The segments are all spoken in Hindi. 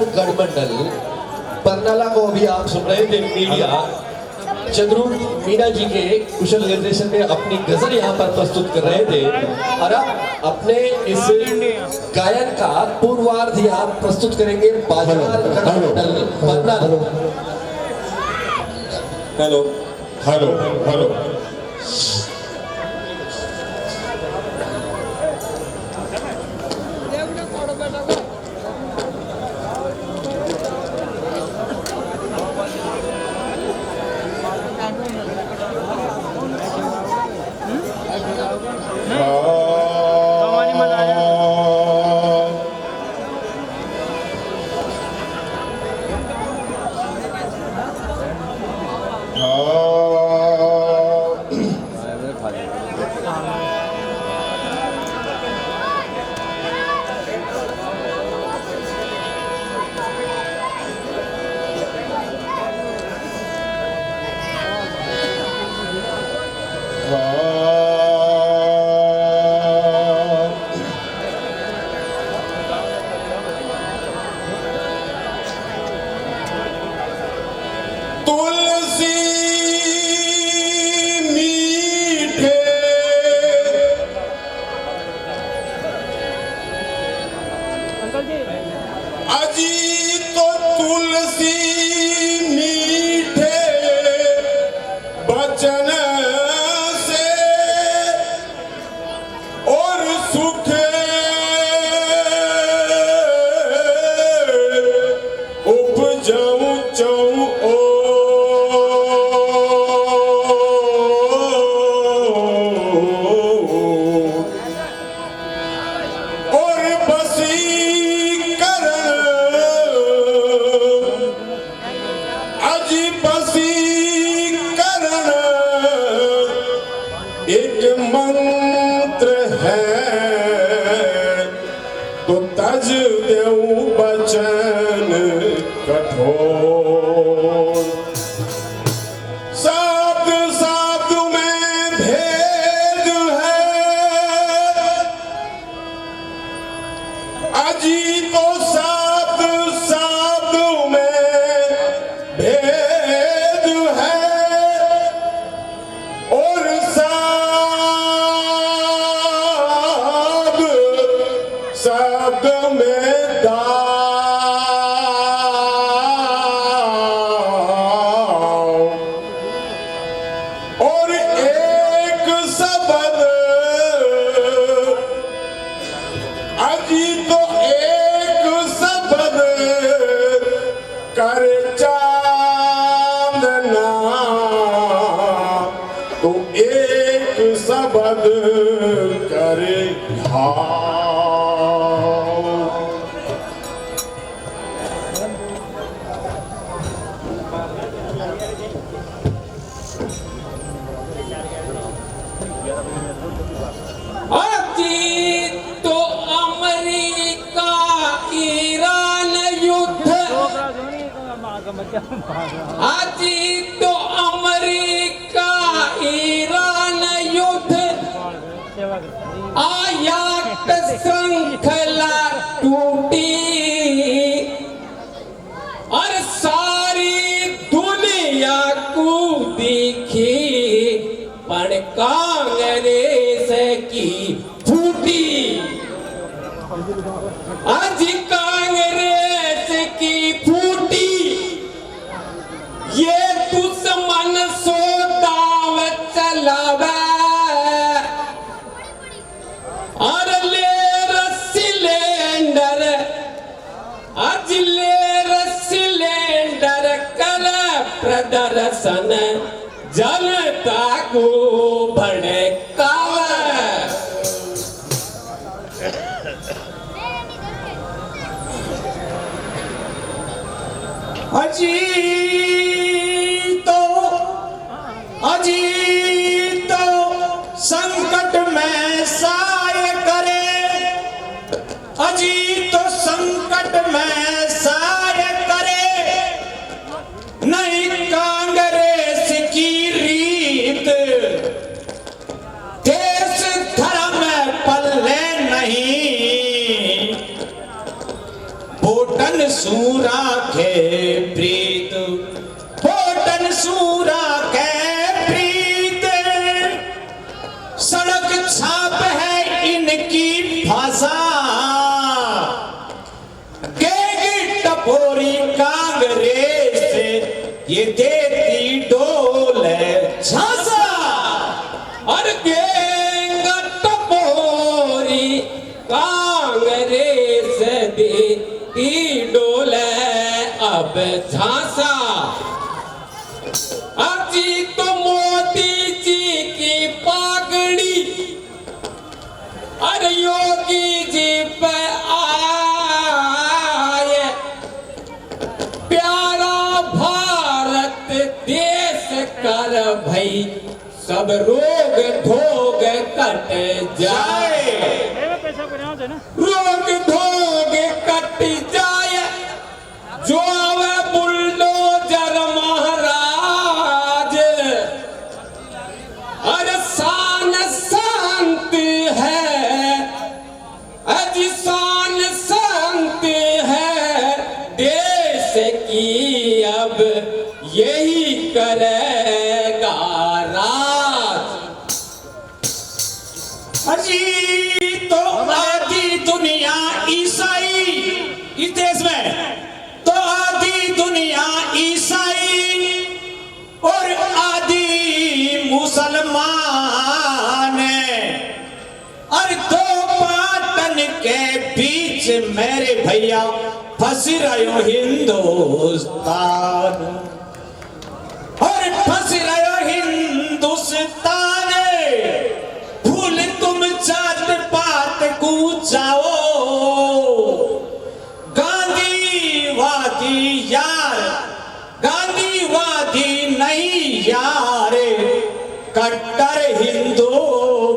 बाजार गढ़मंडल बरनाला को अभी आप सुन रहे थे। मीडिया चंद्रू मीना जी के कुशल निर्देशन में अपनी गजल यहाँ पर प्रस्तुत कर रहे थे और अब अपने इस गायन का पूर्वार्ध यहाँ प्रस्तुत करेंगे बाजार गढ़मंडल बरनाला। हेलो हेलो हेलो अजी तो तुलसी मीठे बचन से और सुखे उपजाऊं चाऊं और बसी एक मंत्र है तो तज देऊं बचन कठोर। शब्द शब्द में भेद है अजी तो शब्द शब्द में भेद है और शब्द में दाव और एक शब्द अजी तो एक शब्द कर चांदना तो एक शब्द करे घाव। तो अमेरिका ईरान युद्ध अजी तो अमेरिका ईरान युद्ध आयात श्रृंखला टूटी और सारी दुनिया को दिखी पर कांग्रेस की फूटी। आज कांग्रेस की फूटी ये दुश्मन सो दाव चलावे और ले सिलेंडर आज ले सिलेंडर कर प्रदर्शन जनता को भड़कावे। अजी तो संकट में सहाय करे अजी तो संकट में सहाय करे नहीं कांग्रेस की रीत देश धर्म पल्ले नहीं भोटन सून ये देती डोले झांसा और देंगा टपोरी कांग्रेस देती डोले अब झांसा। अजी तो मोदी जी की पागड़ी और योगी जी पे आए, प्यारा भारत देश कर भई सब रोग धोग कट जाए, रोग धोग कट जाए, जो आवे बुलडोजर महाराज। अरे शान संत है, अजी शान संत है देश की, अब यही करेगा राज। अजी तो आधी दुनिया ईसाई इस देश में, तो आधी दुनिया ईसाई और आधी मुसलमान है। और दो पाटन के बीच मेरे भैया फंस रहो हिंदुस्तान, और फंस रहो हिंदुस्तान। भूल तुम जात पात को जाओ, गांधीवादी यार, गांधीवादी नहीं यार, कट्टर हिंदू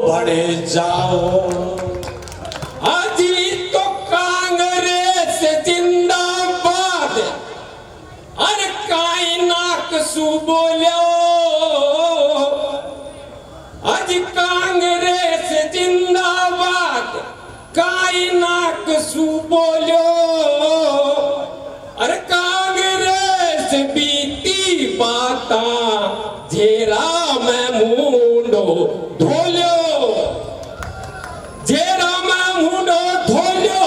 बन जाओ। अजी तो कांग्रेस जिंदाबाद, अरे कायनात सु बोलो, अजी कांग्रेस जिंदाबाद, कायनात सु बोलो। अरे कांग्रेस बीती बाता जेरा में मुंडो धोलो, जेरा में मुंडो धोलो,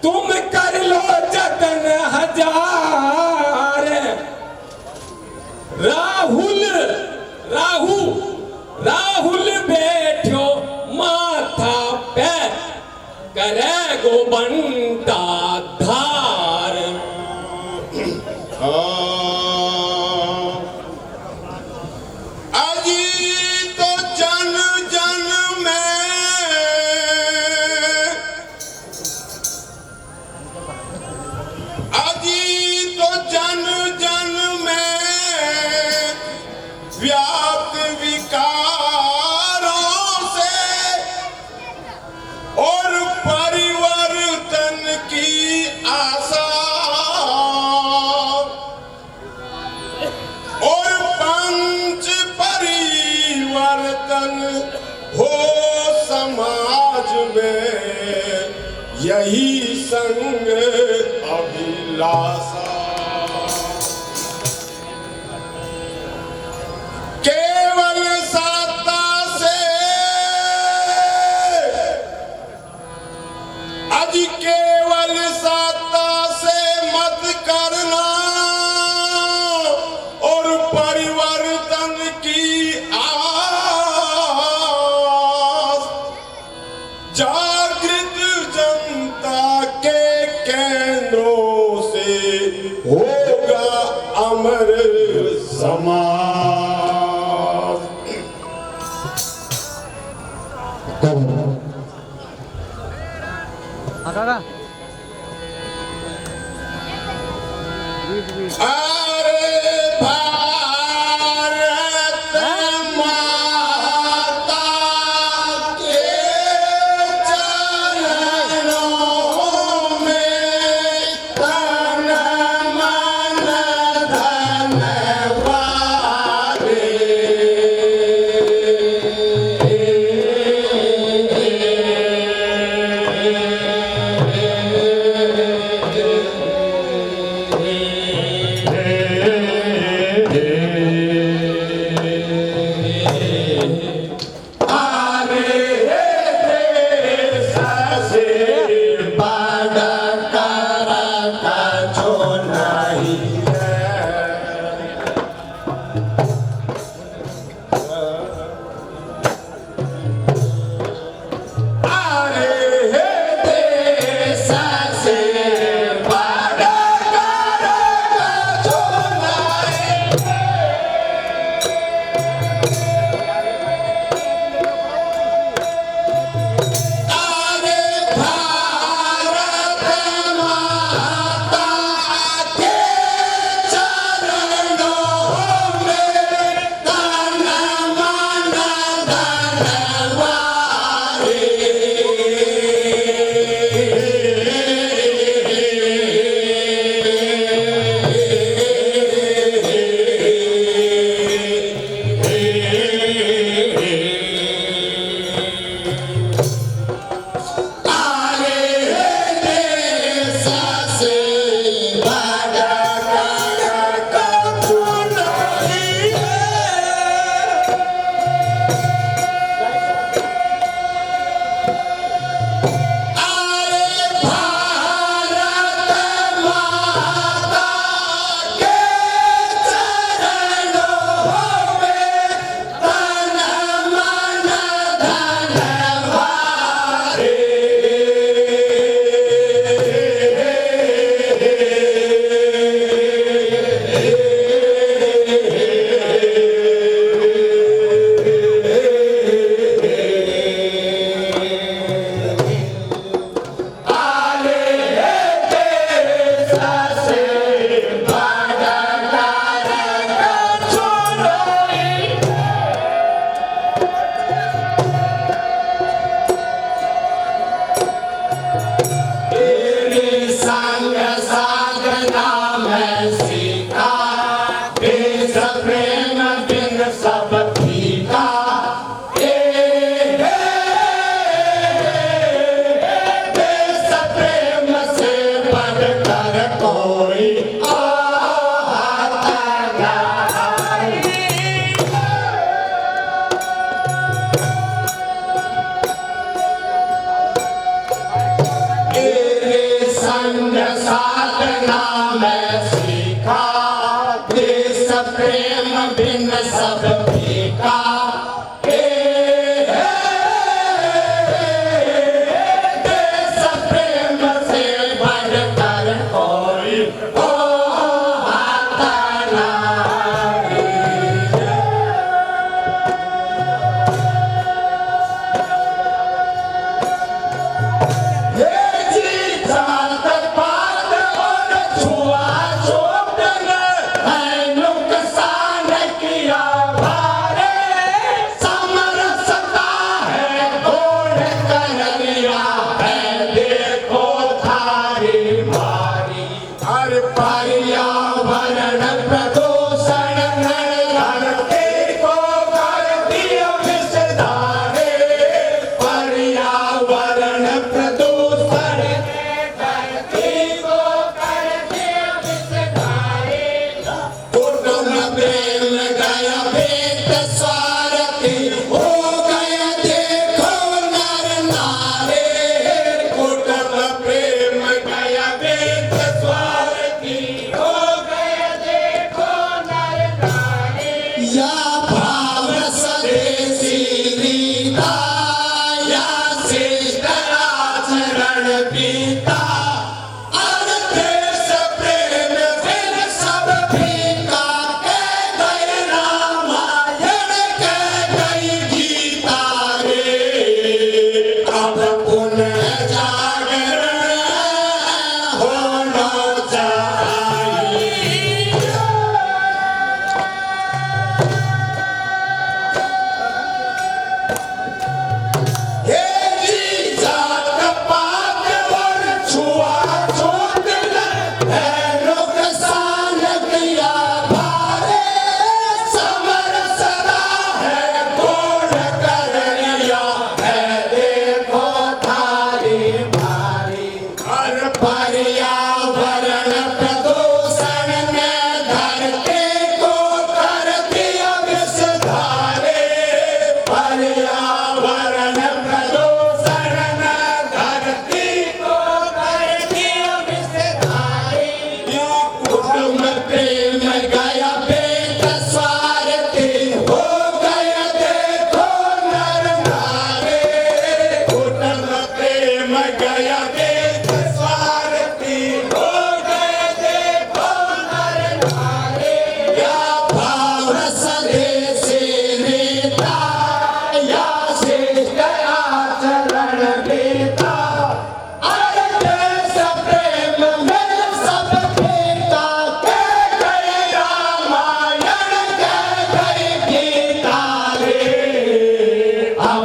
तुम कर लो जतन हजार। राहुल राहु राहुल बैठो माथा पे, करे गो बंटा धार। अजी तो जन जन में, अजी तो जन जन में व्याप्त विकारों से और परिवर्तन की आशा, और पंच परिवर्तन हो समाज में, यही संग अभिलाषा। केवल सत्ता से, आज केवल सत्ता से मत करना, और परिवर्तन की आस, जागृत जनता के केंद्रों से होगा अमर समाज। अरे भारत माता के चरणों में तन मन धन वारे।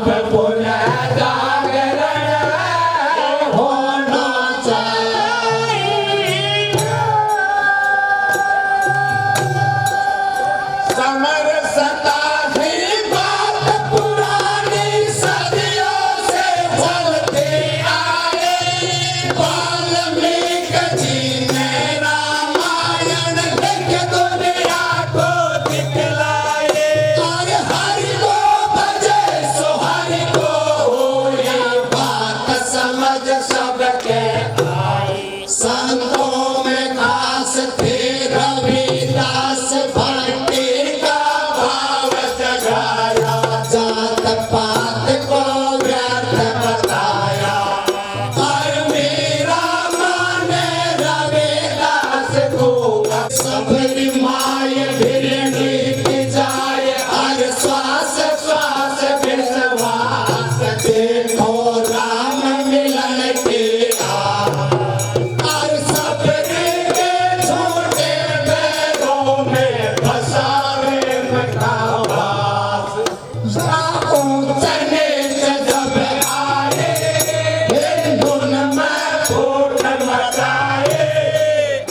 अब पुनः जागरण होना चाहिए। समरसता ही बात पुरानी सदियों से चलती आई। वाल्मीकि जी ने रामायण लिख दुनिया को दिखलाए। और हरि को भजे सो हरि को होई, बात समझ सबके आई। संतों में खास थे रविदास भट्टी का भाव जगाया। जात पात को व्यर्थ बताया। और मेरा माने रविदास को सबरी माय भिरणी की जाए। हर श्वास श्वास विश्वास देखो राम मिलन के और सबरे के छोटे पैरों में फसावे मकावास। ऊंचने जब आए हिंदुन में फूट मचाए।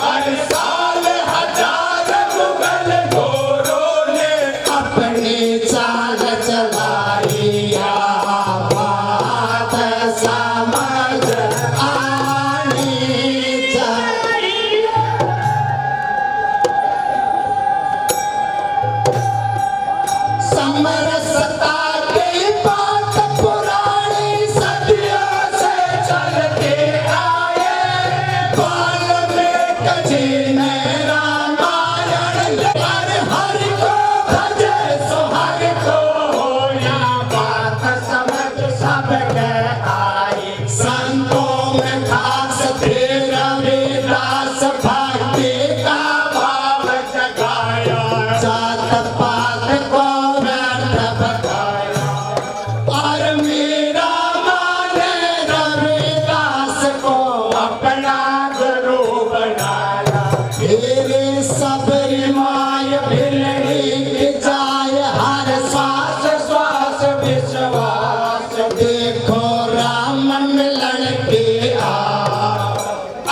हर साल हजार मुगल घोरों ने अपनी चाल चलाई। बात समझ आनी चाहिए। समरसता की बात पुरानी सदियों से चलती आए। वाल्मीकि जी ने रामायण लिखा। हरि को भजे सो हरि को होया, बात समझ सबके आई। संतों में खास थे रविदास भक्ति का भाव जगाया। जात पात को व्यर्थ बताया। और मेरा माने रविदास को अपना गुरु बनाया। मेरे सबरी माय भिरणी की जाए। हर श्वास श्वास विश्वास देखो राम मिलन के आ।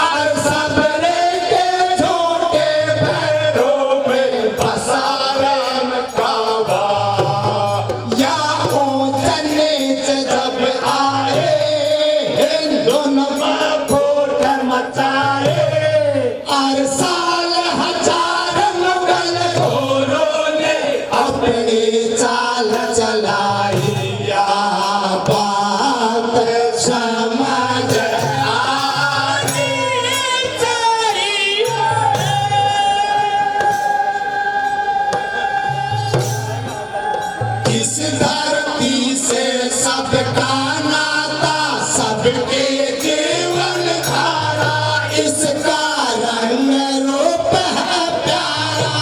और सबरे के छोटे पैरों में फसा राम का वास। या ऊंच नीच जब आए हिंदुन में फूट मचाए। और साल हजार मुगल घोरों ने अपनी चाल चलाई। या बात समझ आनी चाहिए। इस धरती से सबका नाता, सबके जीवन धारा। इसका रंग रूप है प्यारा।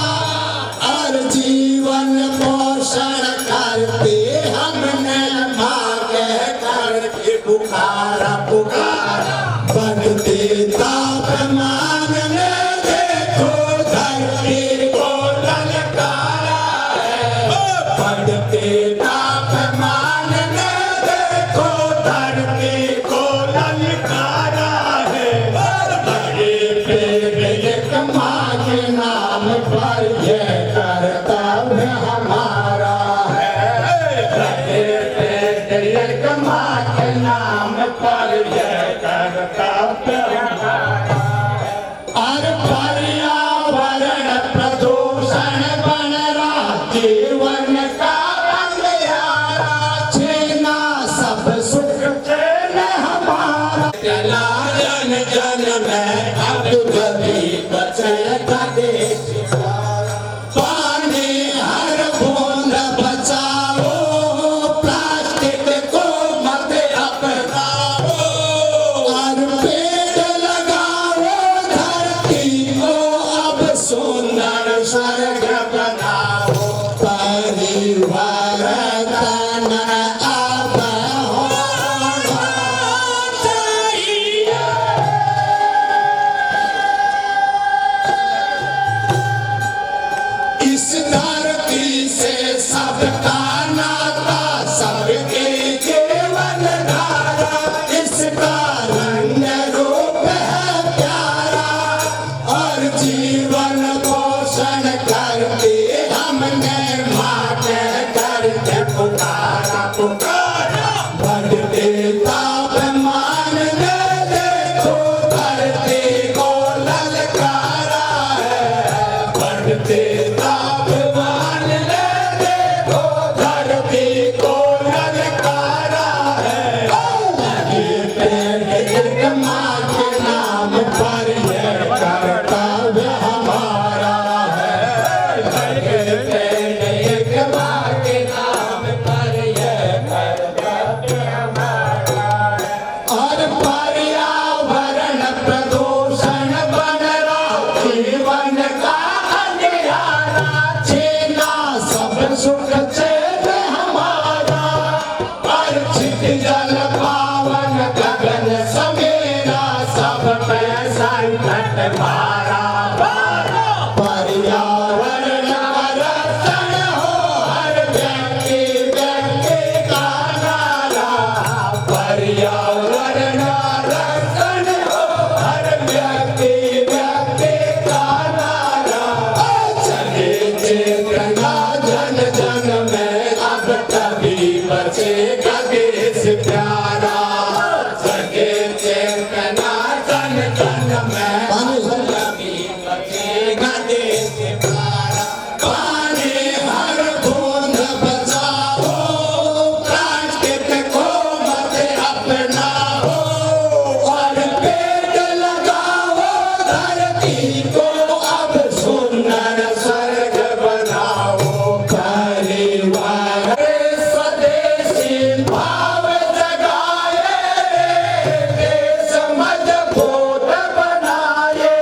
और जीवन पोषण करते हमने मांगे करके पुकारा पुकारा। बनते तापमान में देखो धरती को ललकारा है। बढ़ते तापमान में देखो धरती को ललकारा है। बड़े पेड़ एक माँ के नाम पर ये कर्तव्य हमारा है। बड़े पेड़ एक माँ के नाम पर ये कर्तव्य हमारा है। और पर्यावरण प्रदूषण बन रहा जीवन का अंधियारा। छीना सब सुख चैन हमारा। जन जन में अब कभी बचेगा देश। पानी हर बूंद बचाओ, प्लास्टिक को मत अपनाओ। और पेड़ लगाओ, धरती को अब सुंदर स्वर्ग बनाओ। इसका रंग रूप है प्यारा और जीवन पोषण करते हमने माँ के करके पुकारा पुकारा बढ़ते तापमान ने देखो धरती को ललकारा है बढ़ते तापमान ने देखो धरती को ललकारा है लगे पेड़ एक माँ के नाम पर ये कर्तव्य हमारा है लगे पेड़ एक माँ के नाम पर ये कर्तव्य हमारा है और पर्यावरण प्रदूषण बन रहा जीवन का अंधियारा छीना सब सुख चैन हमारा अर्चित जल पावन गगन समेरा सब पे संकट मारा पर्यावरण का रक्षण हो हर व्यक्ति व्यक्ति का नारा पर्यावरण रक्षण हो हर व्यक्ति व्यक्ति का नारा चले चेतना जन जन में अब तभी बचेगा देश प्यारा जगे चेतना जन जन में तभी बचेगा देश प्यारा पानी हर बूंद बचाओ प्लास्टिक को मत अपनाओ और पेड़ लगाओ धरती को अब सुंदर स्वर्ग बनाओ परिवार स्वदेशी भाव जगाए देश मजबूत बनाए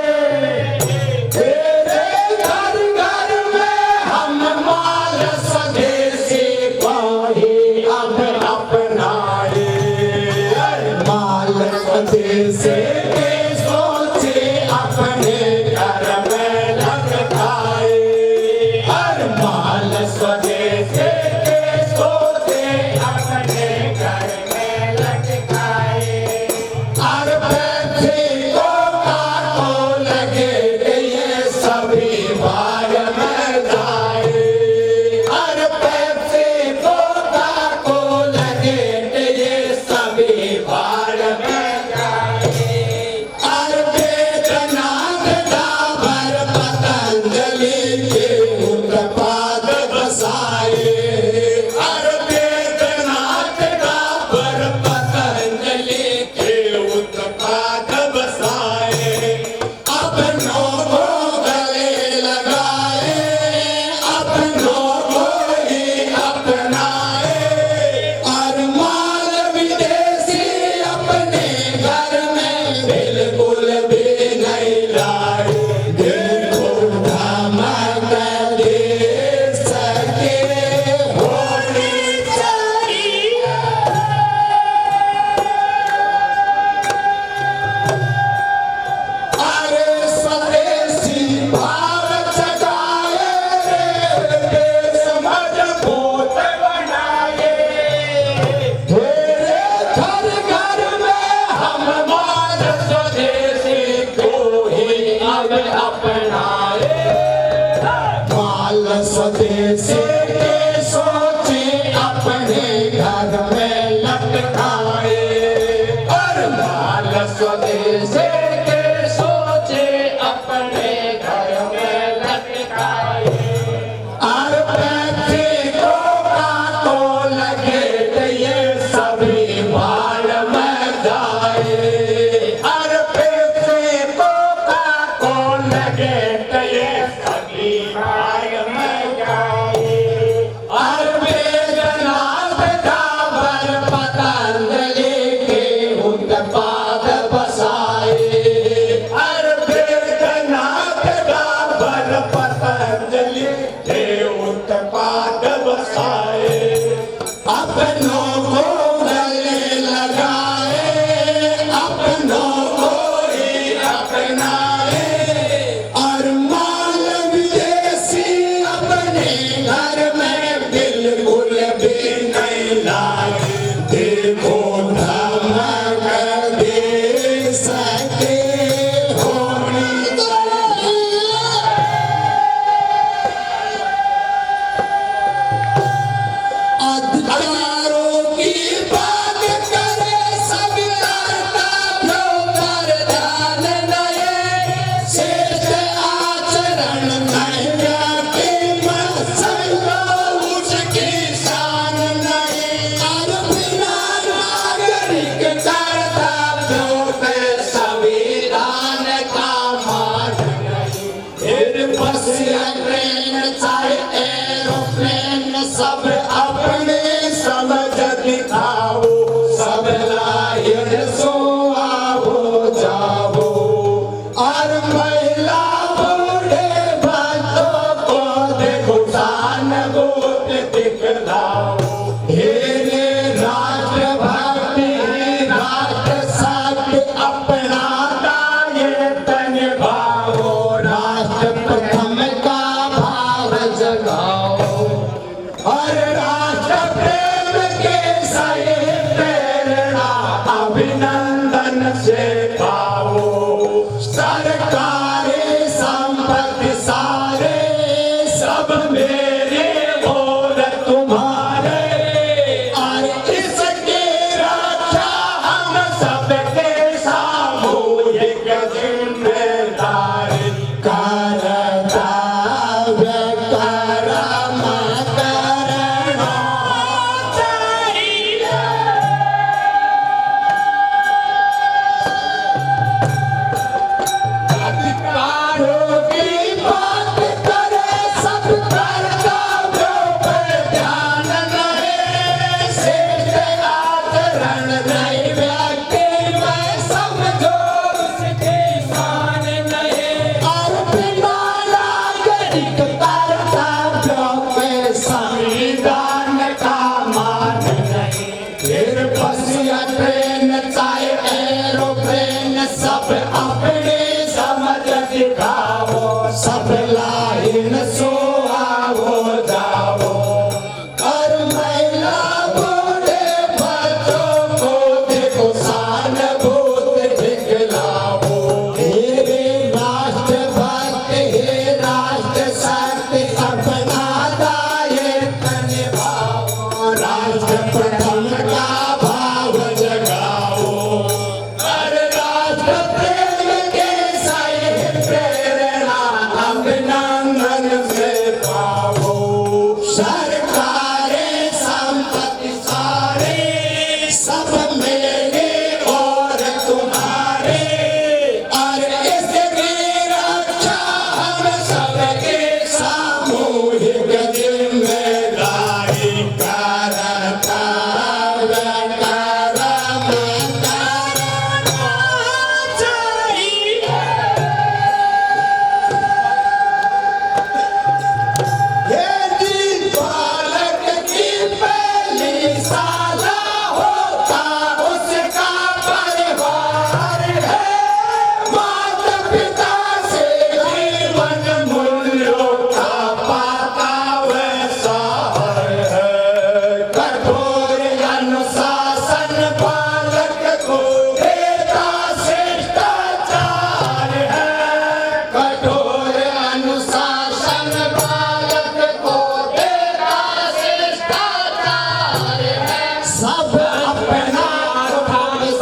तेरे घर घर में हम माल स्वदेशी को ही अब अपनाए माल स्वदेशी के सोचे अपने घर में लटकाए हर माल स्वदेशी के सोचे अपने घर में लटकाए और पृथ्वी को काटो लगे ये सभी बार में जाए और पृथ्वी को काटो लगे ये सभी बार में जाए और वेदनाथ डाबर पतंजलि के उत्पाद बसाए और वेदनाथ डाबर पतंजलि के उत्पाद बसाए अपनों को गले लगाए अपनों को ही अपनाए और माल विदेशी अपने घर में बिल्कुल भी नहीं लाए देखो धमक देश के होनी चाहिए अरे स्वदेशी भाव जगाए देश मजबूत बनाए तेरे घर घर में हम माल स्वदेशी को ही अब अपनाए माल स्वदेशी के सोचे अपने घर में लटकाए और माल स्वदेशी के सोचे अपने घर में लटकाए और पृथ्वी को काटो लगे ये सभी बाल में जाए और पृथ्वी को काटो लगे ये सभी बाल में जाए और वेदनाथ डाबर पतंजलि के उत्पाद बसाए और वेदनाथ डाबर पतंजलि के उत्पाद बसाए अपनों को गले लगाए अपनों को ही अपनाए और माल विदेशी अपने घर में बिल्कुल भी नहीं लाए देखो धमक प्रेरणा अभिनंदन से पाओ। सरकारी संपत्ति सारे सब मेरे और तुम्हारे, और इसकी रक्षा हम सबके सामूहिक जिम्मेदारी। कर्तव्य कर्म करना चाहिए। अधिकारों की बात करे सब कर्तव्यों पर ध्यान रहे। श्रेष्ठ आचरण नहीं व्यक्ति में समझो उसकी शान नहीं। और बिना नागरिक कर्तव्यों के संविधान का मान नहीं। फिर बस या ट्रेन चाहे एरोप्लेन सब अपने समझ दिखाओ। सब लाइन सुहाओ जाओ। और महिला बूढ़े बच्चों को देखो सहानुभूति दिखलाओ। हे राष्ट्रभक्त हे राष्ट्र शक्ति अपना दायित्व निभाओ। राष्ट्र प्रथम का भाव जगाओ। और राष्ट्र प्रेम के सही प्रेरणा अभिनंदन से पाओ। सरकारे संपत्ति सारे सब मेरे और तुम्हारे, और इसकी रक्षा हम सबके सामूहिक जिम्मेदारी। कर्तव्य कर्म करना चाहिए। ये जी बालक की पहली साला होता उसका परिवार है। माता पिता से जीवन मूल्यों का पाता वैसा है। कठोर अनुशासन बालक को देता शिष्टाचार है। कठोर अनुशासन बालक को देता शिष्टाचार है। सब अपना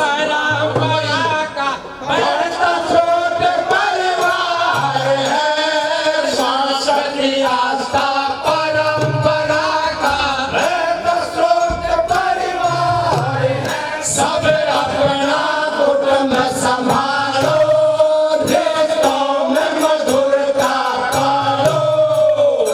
परंपरा का बढ़ता छोट परिवार है। सांस्कृतिक आस्था परंपरा का बढ़ता छोट परिवार है। सब अपना कुटुंब संभालो। रिश्तों में मधुरता पालो।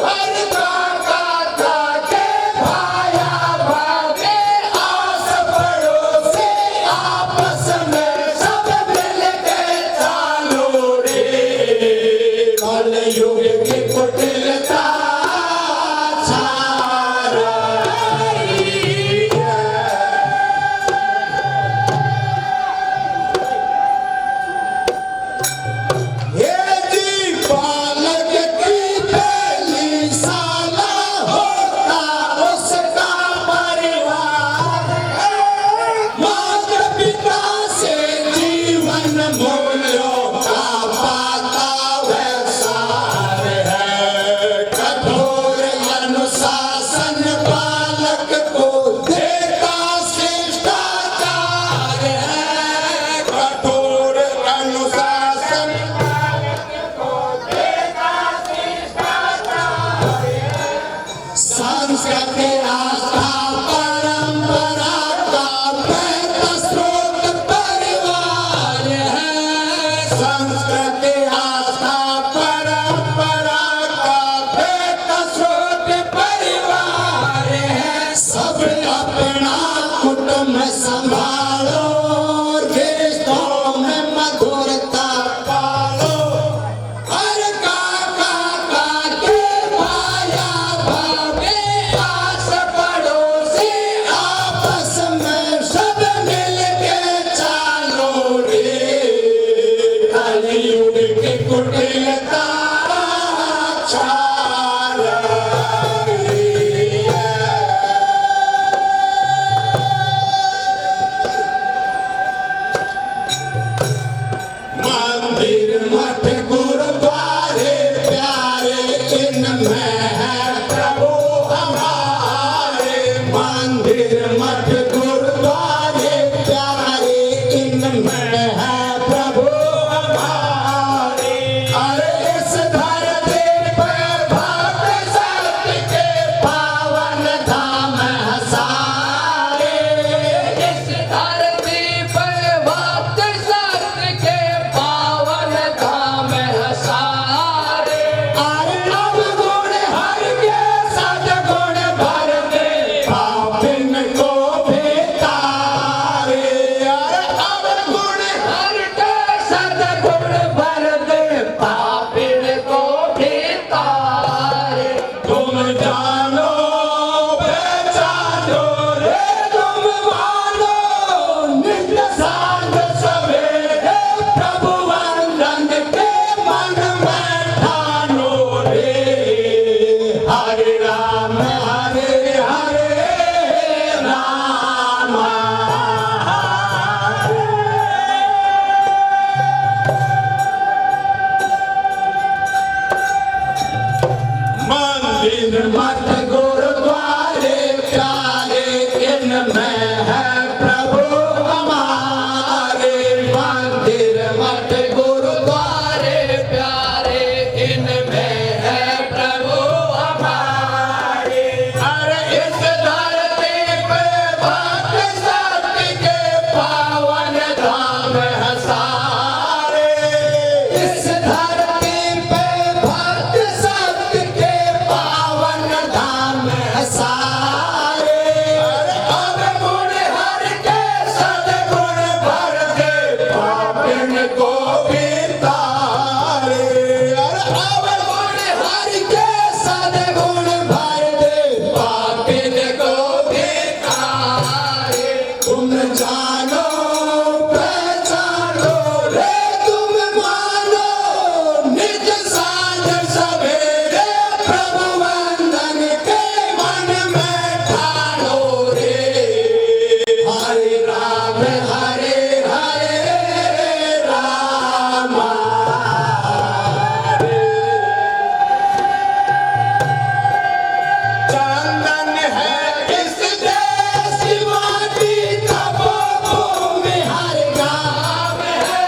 हर काका काके भाया भागे आस पड़ोसी आपस में सब मिल के चालो रे। कलयुग की कुटिलता छा रही है। ये जी बालक की पहली साला होता उसका परिवार है। माता पिता से जीवन मूल्यों का पाता वैसा है। कठोर अनुशासन बालक को देता शिष्टाचार है। कठोर अनुशासन संस्कृति आस्था परंपरा का बहता स्रोत परिवार है। संस्कृति आस्था परंपरा का बहता स्रोत परिवार है। सब अपना कुटुंब संभालो। रिश्तों में मधुरता पालो। हर काका काके भाया भागे आस पड़ोसी आपस में सब मिल के चालो रे। कलयुग की कुटिलता छा रही है। हरे हरे राम चंदन है इस देश की माटी तपोभूमि हर गाँव है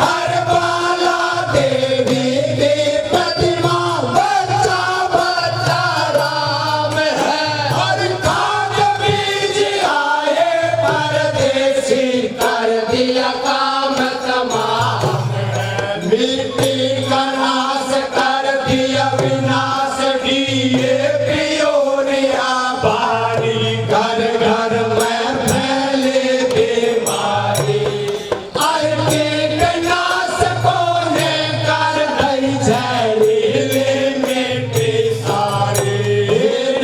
हर बाला देवी की प्रतिमा बच्चा बच्चा राम है हर खाद बीज आए परदेसी कर दिया काम तमाम मिट्टी का नाश कर दिया विनाश दिए पियोरिया बारी घर घर में फैले बीमारी नाश कोने कर दई जहरीले मिट्टी सारी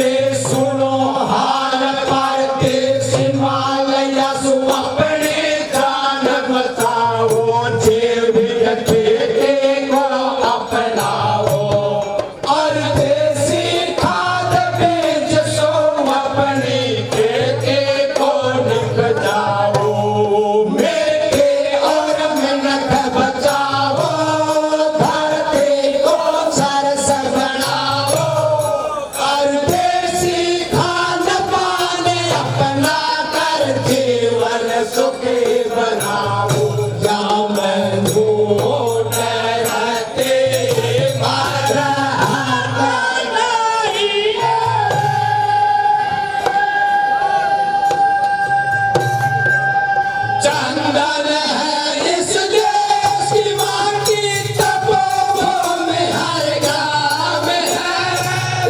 रे सुनो हाल परदेश हिमालय सु अपने जान बचाओ जैविक खेती को अपनाओ और देसी खाद बीज सो अपनी खेती को निपजाओ मिट्टी और मेहनत बचाओ धरती को सरस बनाओ और देसी खान पान अपना कर जीवन सुखी बनाओ या मैं झूठ रहते मारा नहीं चंदन है इस देश की माटी तपोभूमि हर गाँव है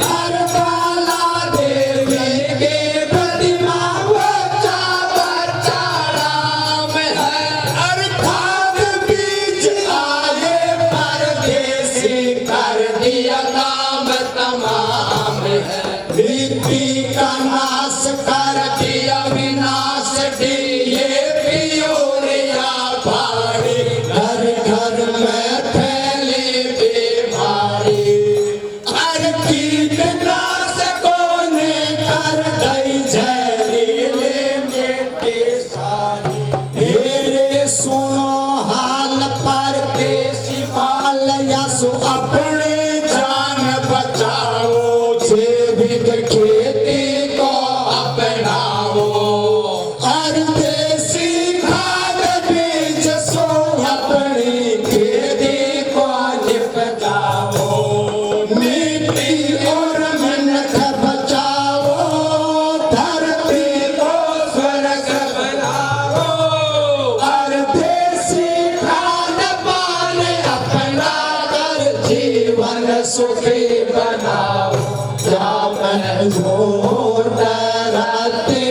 हर बाला देवी की प्रतिमा बच्चा बच्चा राम है हर खाद बीज आए परदेसी कर दिया काम तमाम है मिट्टी का नाश कर दिया विनाश दिए पियोरिया भारी घर घर में फैली बीमारी हर कीटनाशकों ने कर दई जहरीले मिट्टी सारी मेरे सुनो हाल परदेसी हिमालय सु अपने जान बचाओ जैविक खेती को अपनाओ और देसी खाद बीज सो अपनी खेती को निपजाओ मिट्टी और मेहनत बचाओ धरती को स्वर्ग बनाओ और देसी खान पान अपना कर जीवन सुखी बनाओ क्या मैं झूठ रहते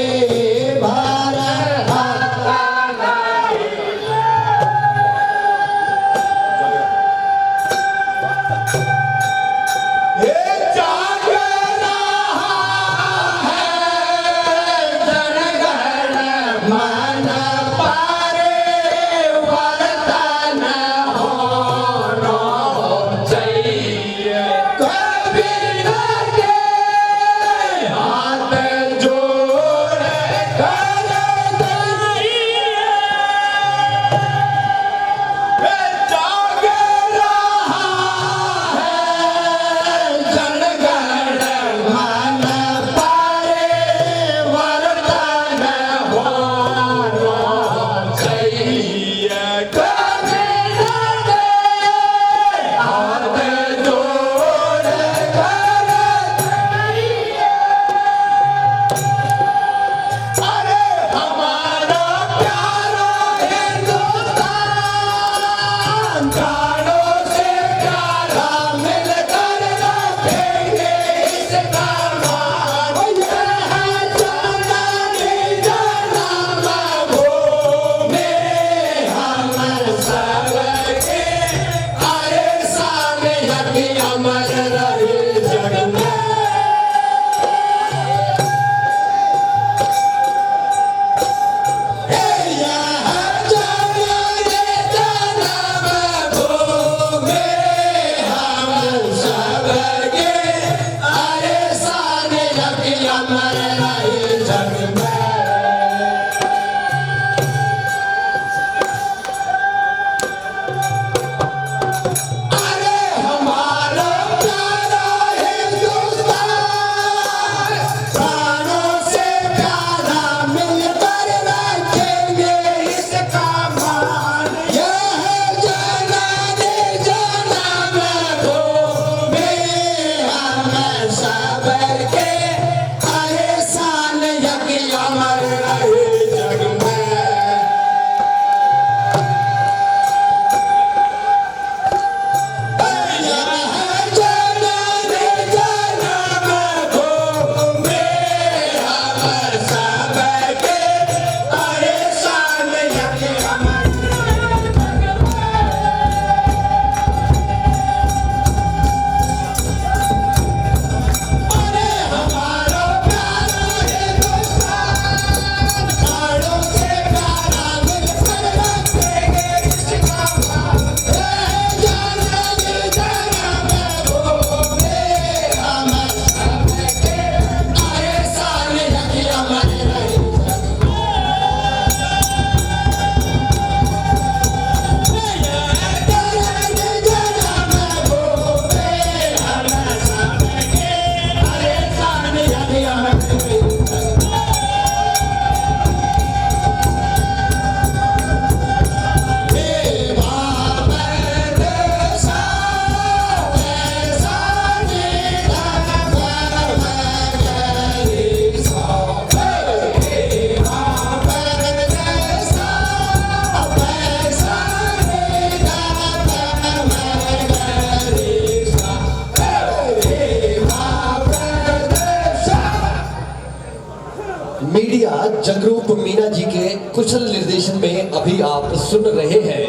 कुशल निर्देशन में अभी आप सुन रहे हैं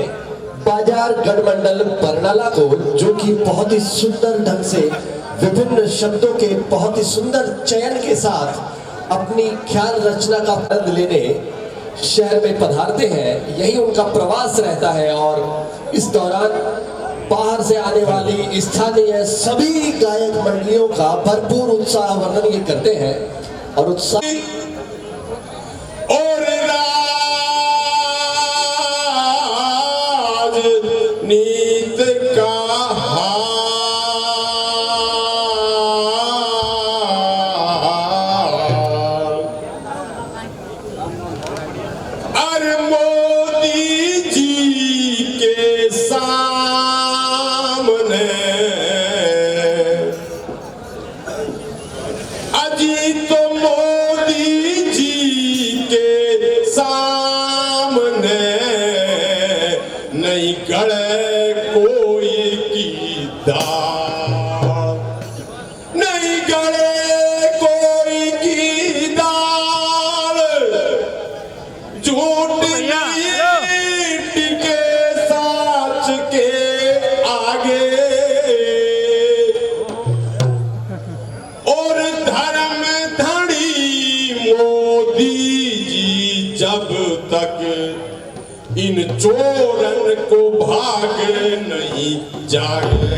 बाजार गढ़मंडल बरनाला को, जो कि बहुत ही सुंदर ढंग से विभिन्न शब्दों के बहुत ही सुंदर चयन के साथ अपनी ख्याल रचना का आनंद लेने शहर में पधारते हैं। यही उनका प्रवास रहता है और इस दौरान बाहर से आने वाली स्थानीय सभी गायक मंडलियों का भरपूर उत्साह वर्णन ये करते हैं और उत्साह और राजनीत का अरे मोदी जी के सामने अजी तो मोदी जी के सामने नहीं गड़े कोई की दाल, नहीं गड़े कोई की दाल, झूठ टिके साच के आगे और धर्म धड़ी मोदी जी जब तक इन चोरन को भाग नहीं जागे।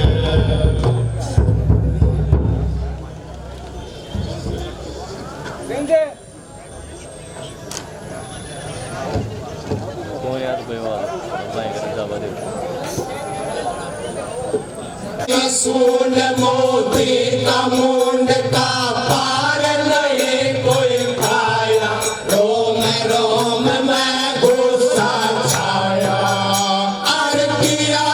सुन मोदी का मुंड का पार नहीं कोई खाया, रोम रोम में गुस्सा छाया। अरे किया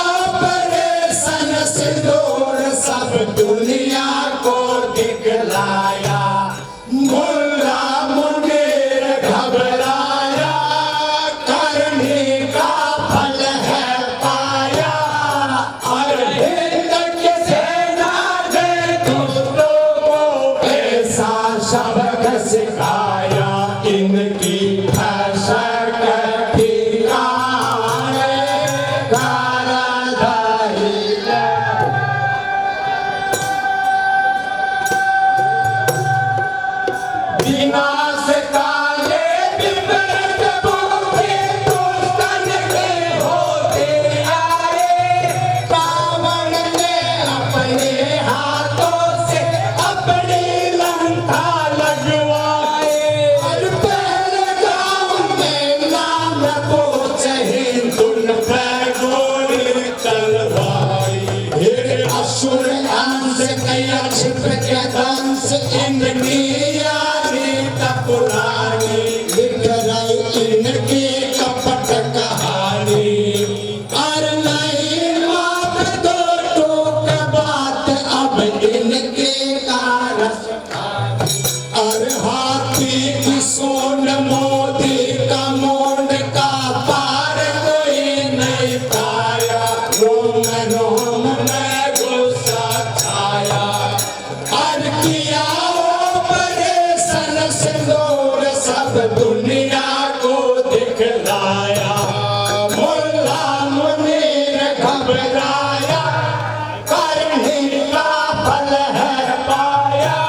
ऑपरेशन सिंदूर सब दुनिया को दिखलाया, मुल्ला मुनीर घबराया, करने का फल है पाया। और सबक सिखाया इनकी फसक ठिकाने कारदाई विनाश काले विपरीत बुद्धि दुष्टन के होते आए। रावण ने अपने हाथों से अपनी लंका लगवाए, और पहलगाम में नाम पूछे हिंदुन पे गोली चलवाई। हे असुर अंश कया छिप के दंश इनकी यारी पुरानी, लिख रही इनकी कपट कहानी। और नहीं मात दो टोक बात अब इनके कारस। और हाथी की सोन मोदी का मुंड का पार कोई नहीं पाया, रोम रोम में गुस्सा छाया। और किया ऑपरेशन सिंदूर सब दुनिया को दिखलाया, मुल्ला मुनीर घबराया, करने का फल है पाया।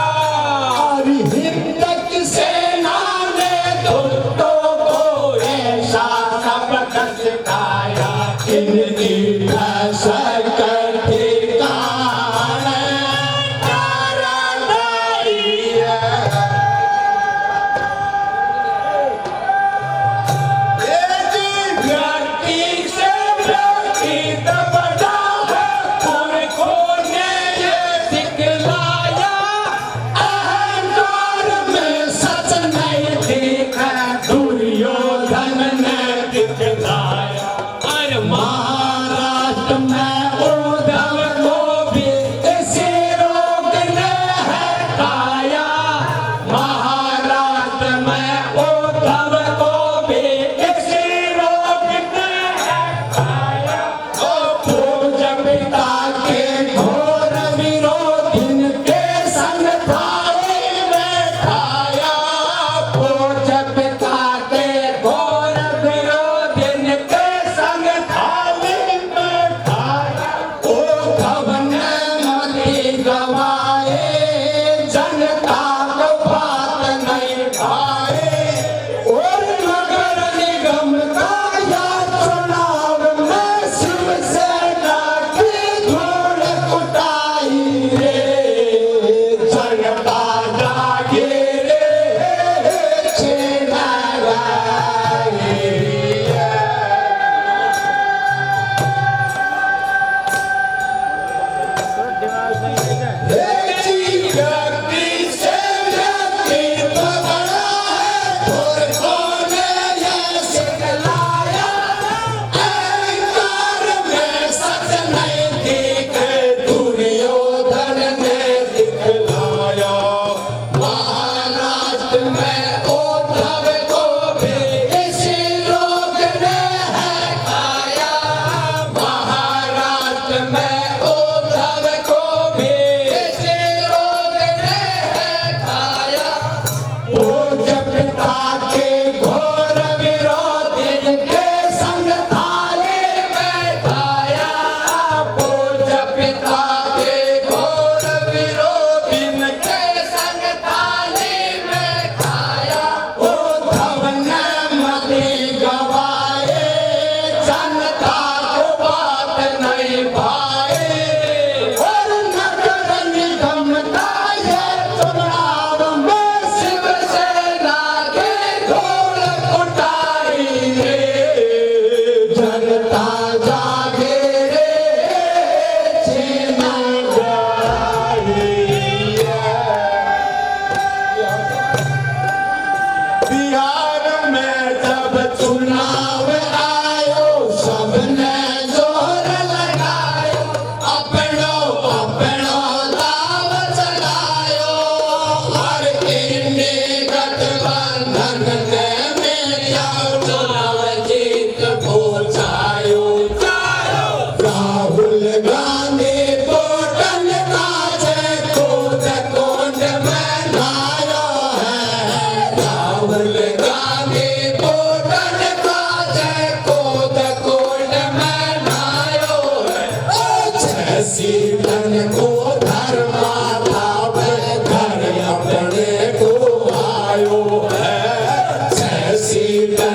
और हिंद की सेना ने दुष्टों को ऐसा सबक सिखाया, इनकी फसक ठिकाने कारदाई है। ये जी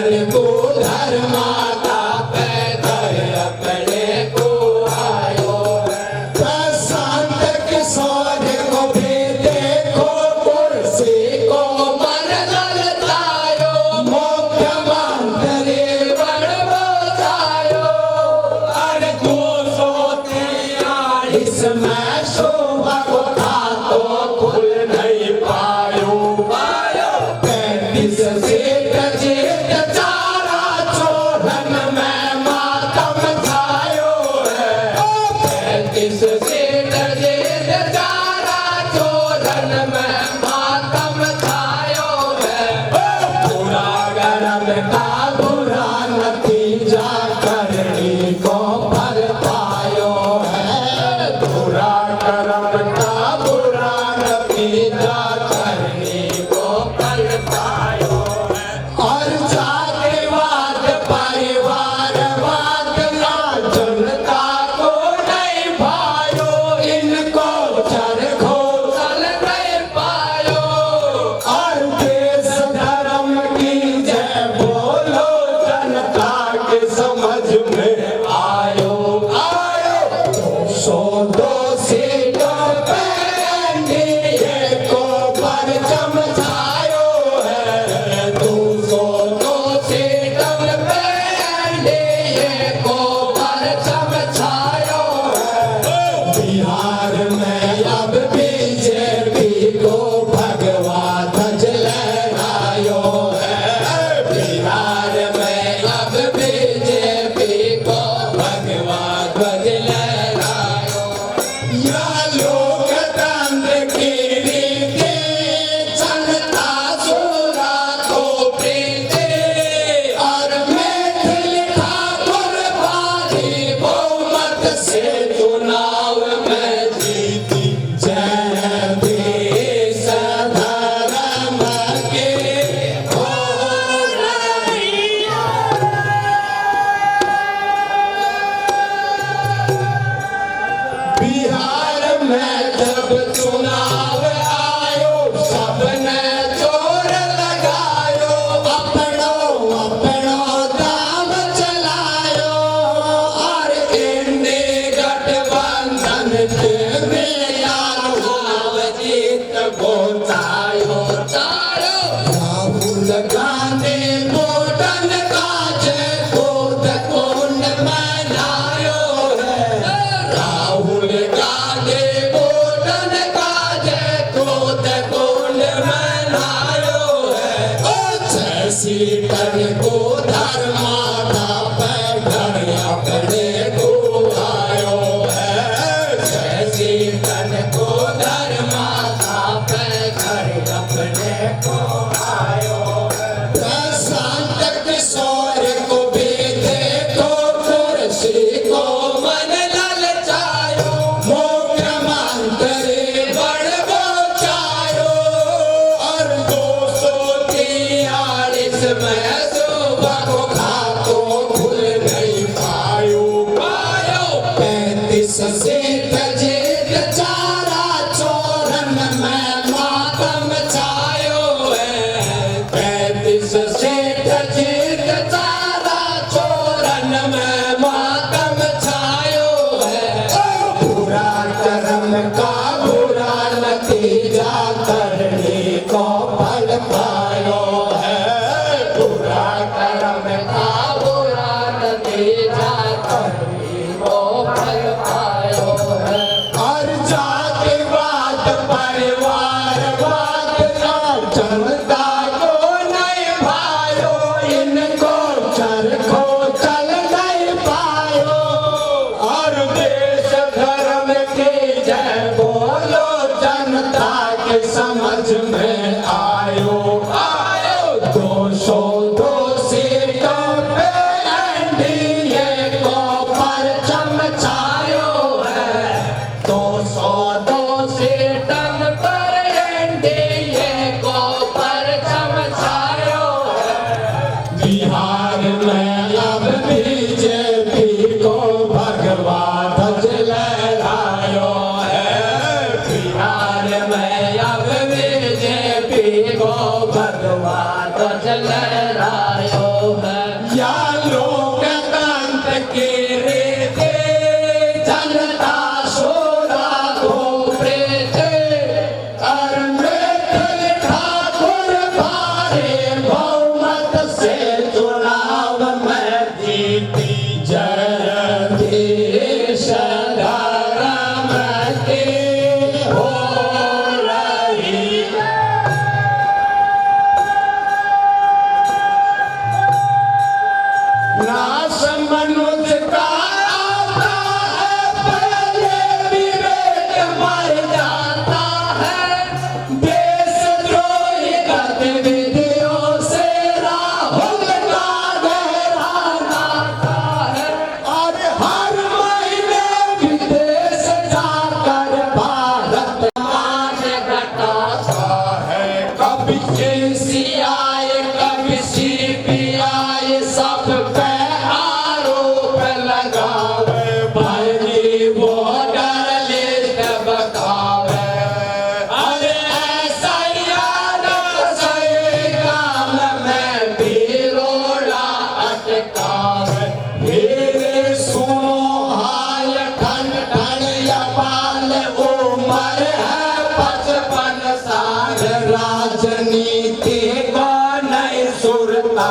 धर को धर्माता पैदल अपने को आयो प्रशांत किशोर को भी देखो कुर्सी को मन ललचायो मुख्यमंत्री बन बचायो अरे 243 में शोभा को था तो खुल नहीं पायो 35 सीट जीत चारा चोरन में मातम छायो है 35 सीट जीत चारा चोरन में मातम छायो है पूरा गरम का बुरा नतीजा करनी को फल पायो है पूरा गरम का बुरा नतीजा करनी को फल पायो है और जातिवाद परिवारवाद ना जनता को नहीं भायो इनको चरखो चल नहीं पायो और देश धर्म की जय बोलो जनता के समझ में आयो 202 सीटों पे एनडीए को परचम छायो है 202 सीटों पे एनडीए को परचम छायो है बिहार में अब बीजेपी को भगवा ध्वज लहरायो है बिहार में अब बीजेपी को भगवा ध्वज लहरायो या लोकतंत्र की रीति जनता सुरा को प्रीति और मैथिल ठाकुर भारी बहुमत से चुनाव में जीती जय देश धर्म के हो रही बिहार में जब चुनाव आयो सबने जोर लगायो अपनो दाम चलायो और इंडी गठबंधन के मिलिया चुनाव जीत पहुंचायो राहुल गांधी वोटन काजे खुद कुंड मनायो है राहुल गांधी वोटन काजे खुद कुंड मनायो है 6 सीटन को धर्माता पैदल अपने को आयो है 6 सीटन को धर्माता पैदल अपने को आयो है प्रशांत किशोर को भी देखो कुर्सी को मन ललचायो मुख्यमंत्री बन बचायो और 243 में शोभा को खातो खुल नहीं पायो 35 सीट जीत चारा चोरन में मातम छायो है 35 सीट जीत चारा चोरन में मातम छायो है पूरा कर्म का बुरा नतीजा करने को फल पायो है पूरा कर्म का बुरा नतीजा करने को फल पायो है और जातिवाद परिवारवाद ना जनता को नहीं भायो इनको चरखो चल नहीं पायो और देश धर्म की जय बोलो जनता के समझ में आयो 202 सीटों पे एनडीए को परचम छायो है 202 सीटों पर एनडीए को परचम छायो है बिहार में अब बीजेपी को भगवा ध्वज लहरायो है बिहार में अब बीजेपी को भगवा ध्वज लहरायो नाश मनुष्य का आता है, पहले विवेक मर जाता है। देशद्रोही गतिविधियों से राहुल का गहरा नाता है। और हर महीने विदेश जाकर भारत मान घटाता है। कभी CCI, कभी CBI, सब पे आरोप लगावे। भाई वोटर लिस्ट बतावे। अरे ऐसा यार सही काम में बिरोड़ा अटकावे। फिर सुनो हाल ठन ठन यपाल उम्र है 55 साल। राजनीति का नहीं सुरता।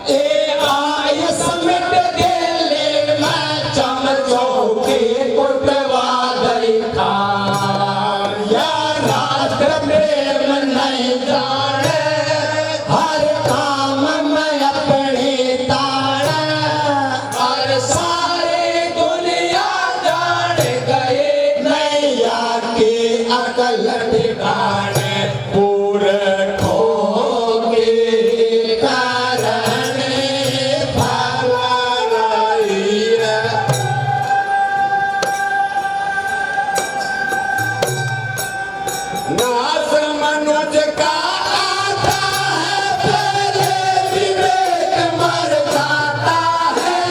AI समेट दिल्ली में चमचों की कुटवा दई खान। या राष्ट्र प्रेम नहीं जाने, हर काम में अपनी ताड़। और सारी दुनिया जान गई नैया की अकल ठिकाने। पूरे खो के कारण फैला रही है। नाश मनुष्य का आता है, पहले विवेक मर जाता है।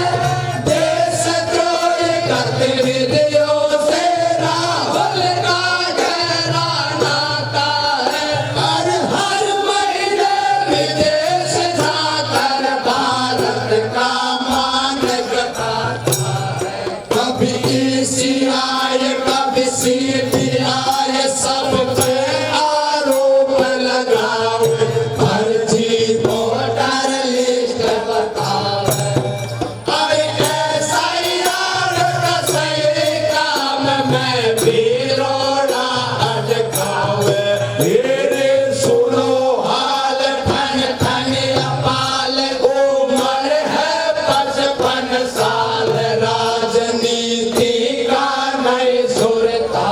देशद्रोही गतिविधियों से राहुल का गहरा नाता है। और हर महीने विदेश जाकर भारत का मान घटाता है। कभी CCI, कभी CBI, सब पे आरोप लगावे। फर्जी वोटर लिस्ट बतावे। अरे ऐसा यार सही काम में बिरोड़ा अटकावे। फिर सुनो हाल ठन ठन यपाल उम्र है 55 साल। राजनीति का नहीं सुरता।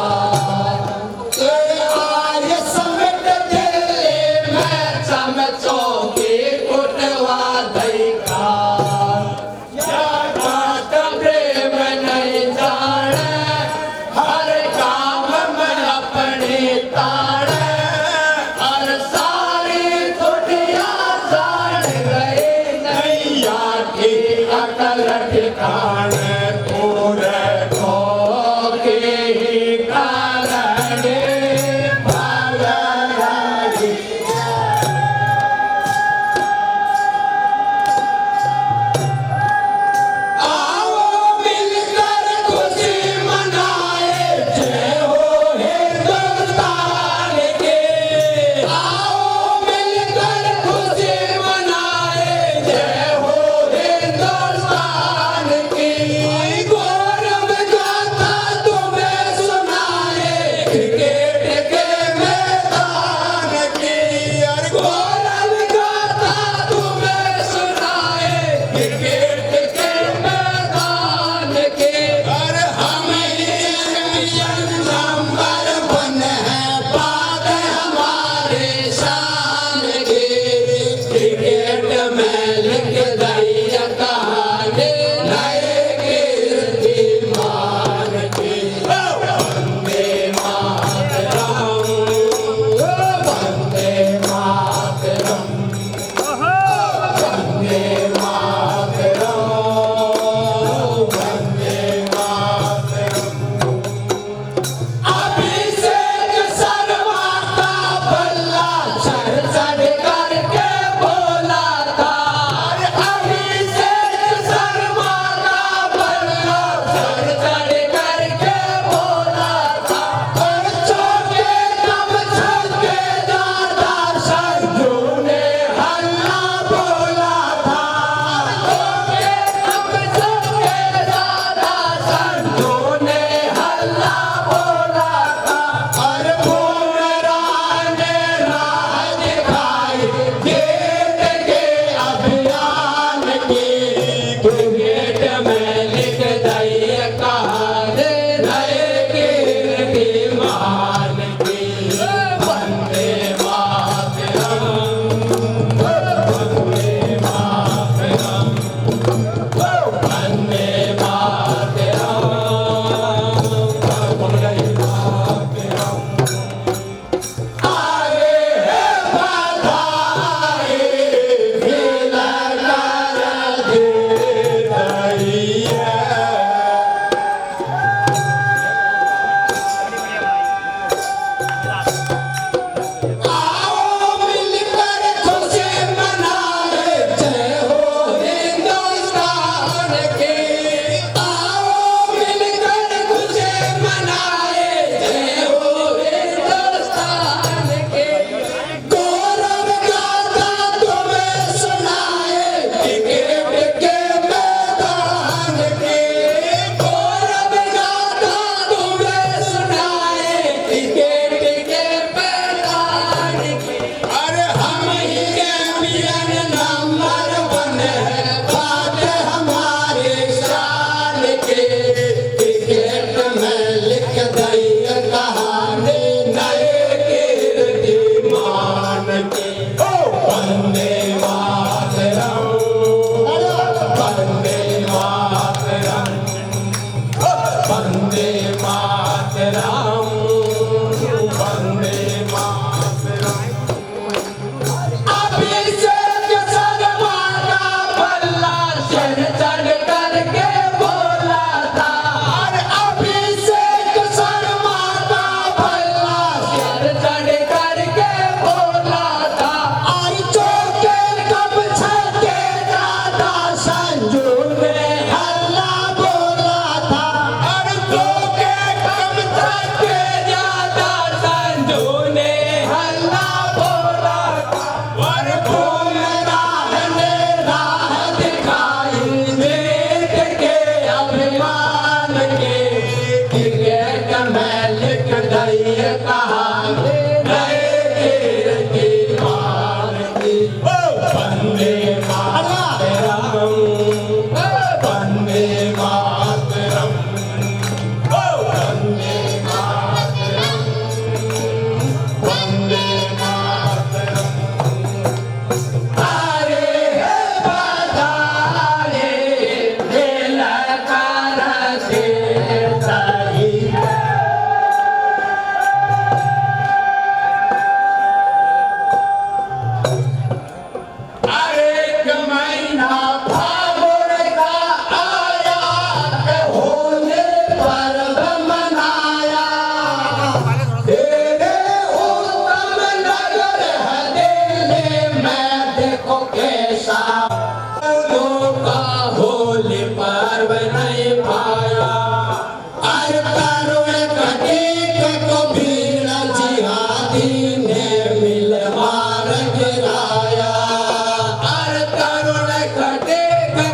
AI समेट दिल्ली में चमचों की कुटवा दई खान। या राष्ट्र प्रेम नहीं जाने, हर काम में अपनी ताड़। और सारी दुनिया जान गई नैया की अकल ठिकाने। पूरे खो के ही कारण फैला रही है। आओ मिलकर खुशी मनाए, जय हो हिंदुस्तान के। आओ मिलकर खुशी मनाए, जय हो हिंदुस्तान की।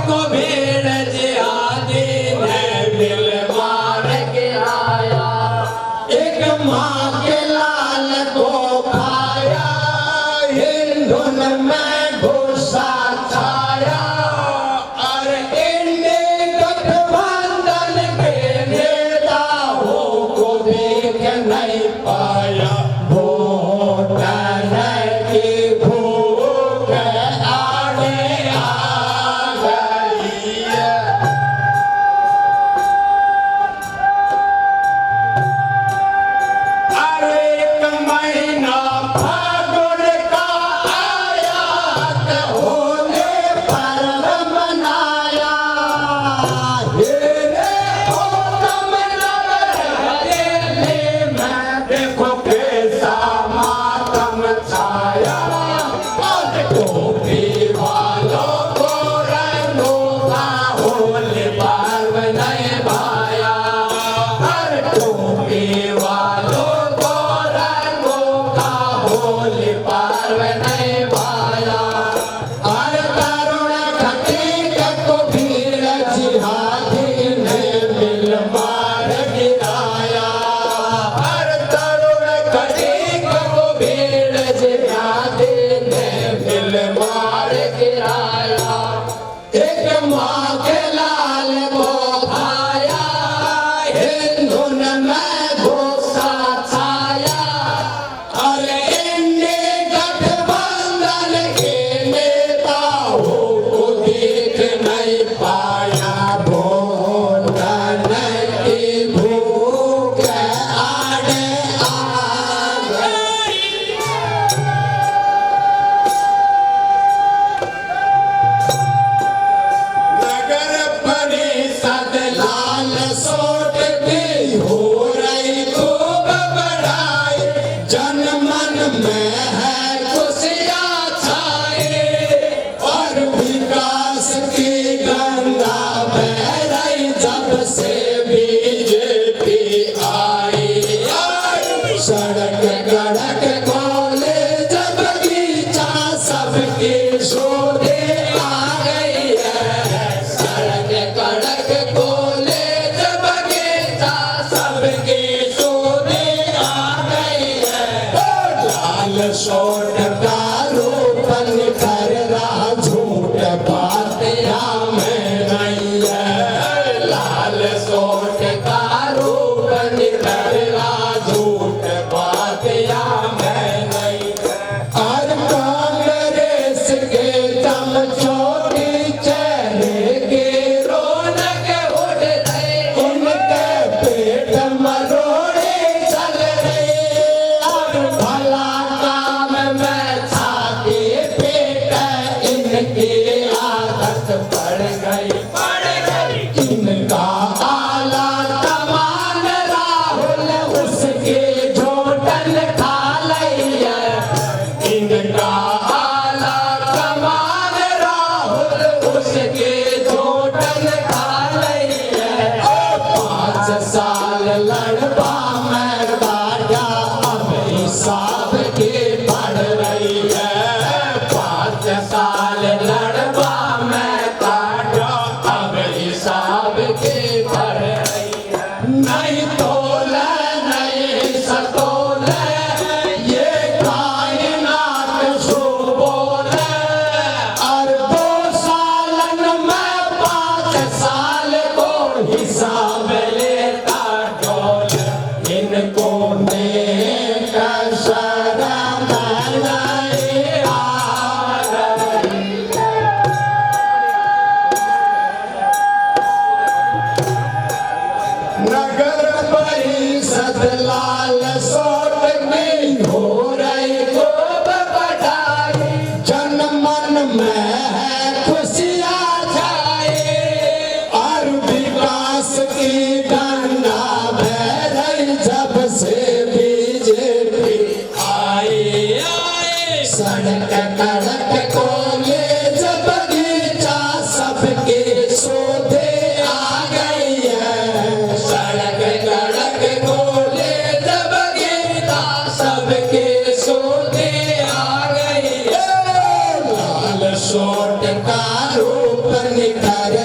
को भीड़ जिहादी ने दिल मार गिराया, एक माँ के लाल को खाया, हिंदुन में गुस्सा छाया। और इंडी गठबंधन के नेताओं को देख नहीं पाया, वोट की भूख आगे आ गई है। अरे एक महीना फागुन का आया, होने पर्व मनाया, हेरे हो कमलर हरेली में देखो कैसा मातम छाया। और टोपी वालों को रंगों का होली पर्व नहीं भाया, हर टोपी वालों को रंगों का होली पर्व नहीं भाया। हर तरुण खटीक को भीड़ जिहादी ने मिल मार गिराया, हर तरुण खटीक को भीड़ जिहादी ने मिल मार गिराया, एक माँ के लाल को खाया, हिंदुन में गुस्सा छाया। और इंडी गठबंधन के नेताओं को देख नहीं पाया, वोट की भूख आगे आ गई। नगर परिषद लाल सोट की हो रही खूब बड़ाई, जनमन में है खुशियाँ छाई, और विकास की गंगा बह रही जब से बीजेपी आई। सड़क गड़क कॉलेज बगीचा सबकी शोधे आ गई है, सड़क गड़क कॉलेज बगीचा सबकी शोधे आ गई है। लाल सोट का रोपन कर रहा झूठ बातिया में नहीं है, लाल सोट का रोपन कर रहा झूठ बातिया में नहीं है। और कांग्रेस के चमचोटी चेहरे के रौनक उड़ रहे, उनके पेट मरोड़े चल रहे। और भला काम में छाती पेट इनकी आदत पड़ गई, इनका आला कमान राहुल उसके झोटन खा लई है, इनका आला कमान राहुल उसके झोटन खा लई है। 5 साल लड़वा में काटा, अब हिसाब की पड़ रही है। 5 साल लड़वा में काटा,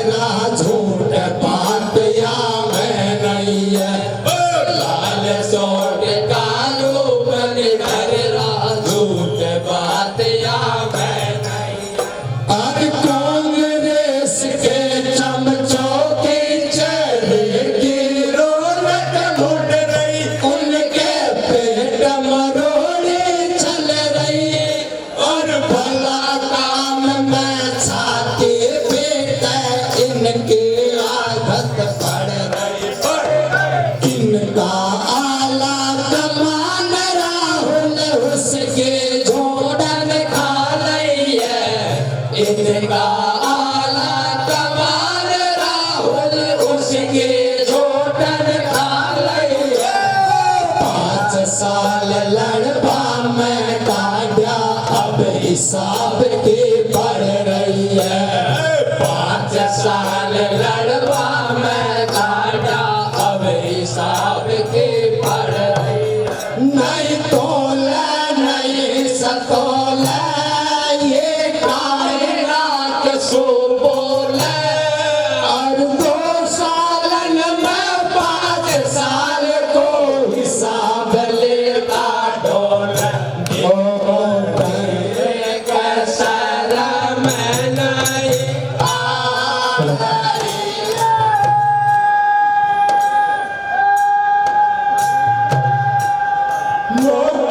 मेरा झूठ बात या मैं नहीं है लाल सोट कालू बन मेरा झूठ बात या मैं नहीं और कांग्रेस के चमचों की चेहरे की रौनक उड़ रही उनके पेट मरोड़ी चल रही और भला काम में छाती पीट इनकी आदत पड़ रही इनका आला कमान राहुल उसके जोड़न खा रही है इनका आला कमान राहुल उसके जोड़न खा रही है 5 साल लड़वा में काटा अब हिसाब की पड़ रही है 5 साल लड़वा में काटा अब हिसाब की पड़ रही है नहीं तोला नहीं सतोला ये कायनात सो बोले और 2 सालन में 5 साल को हिसाब लेता ढोल कसर में नहीं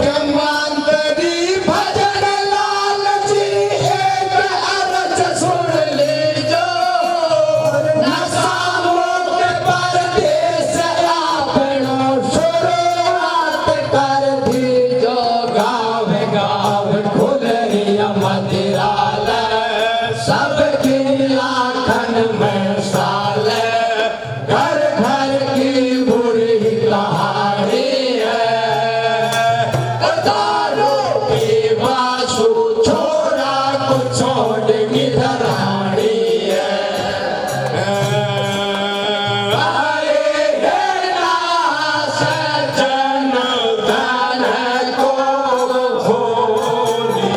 मुख्यमंत्री भजन लाल जी एक अर्ज सुन लीजो नशा मुक्त परदेश आपनो शुरुआत कर दीजो गाँव गाँव खुल रही मंदिरालय सबकी आँखन में साल घर घर की बुरी कहानी है दारू की वासु छोरा को छोड़ गिधरानी है आए हे नास जन धन को खोली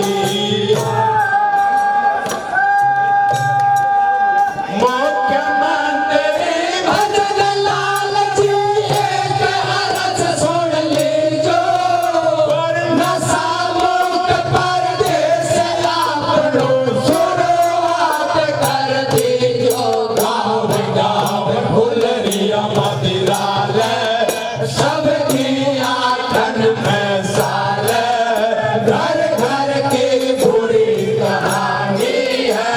मुख्यमंत्री भजन लाल जी एक अर्ज सुन लीजो नशा मुक्त परदेश आपनो शुरुआत कर दीजो गाँव गाँव खुल रही मंदिरालय सबकी आँखन में साल घर घर की बुरी कहानी है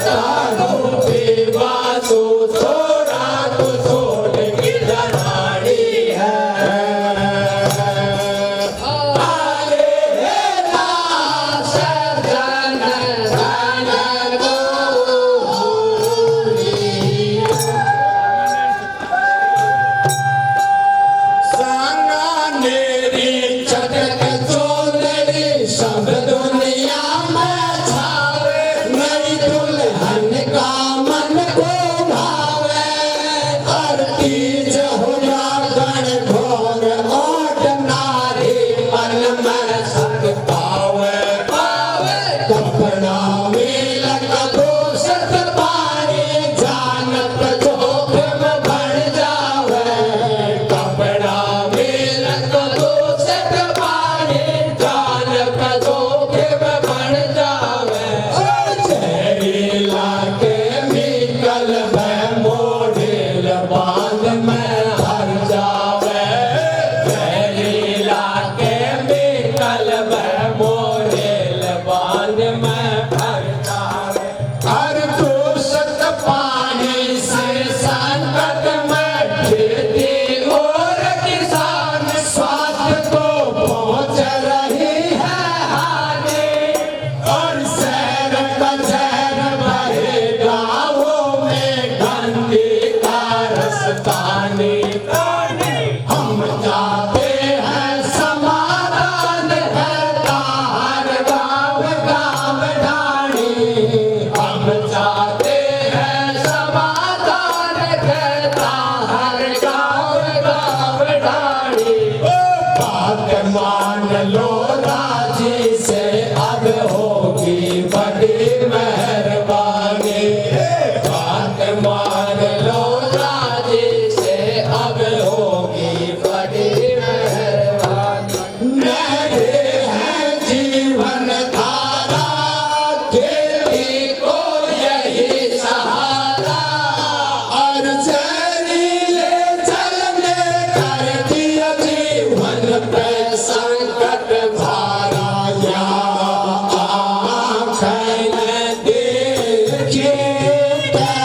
दारू की वासु छोरा को छोड़ गिधरानी है आए हे नास जन धन को सांगानेरी चटक चोलड़ी सब दुनिया में छावे नई दुल्हन का मन को चेता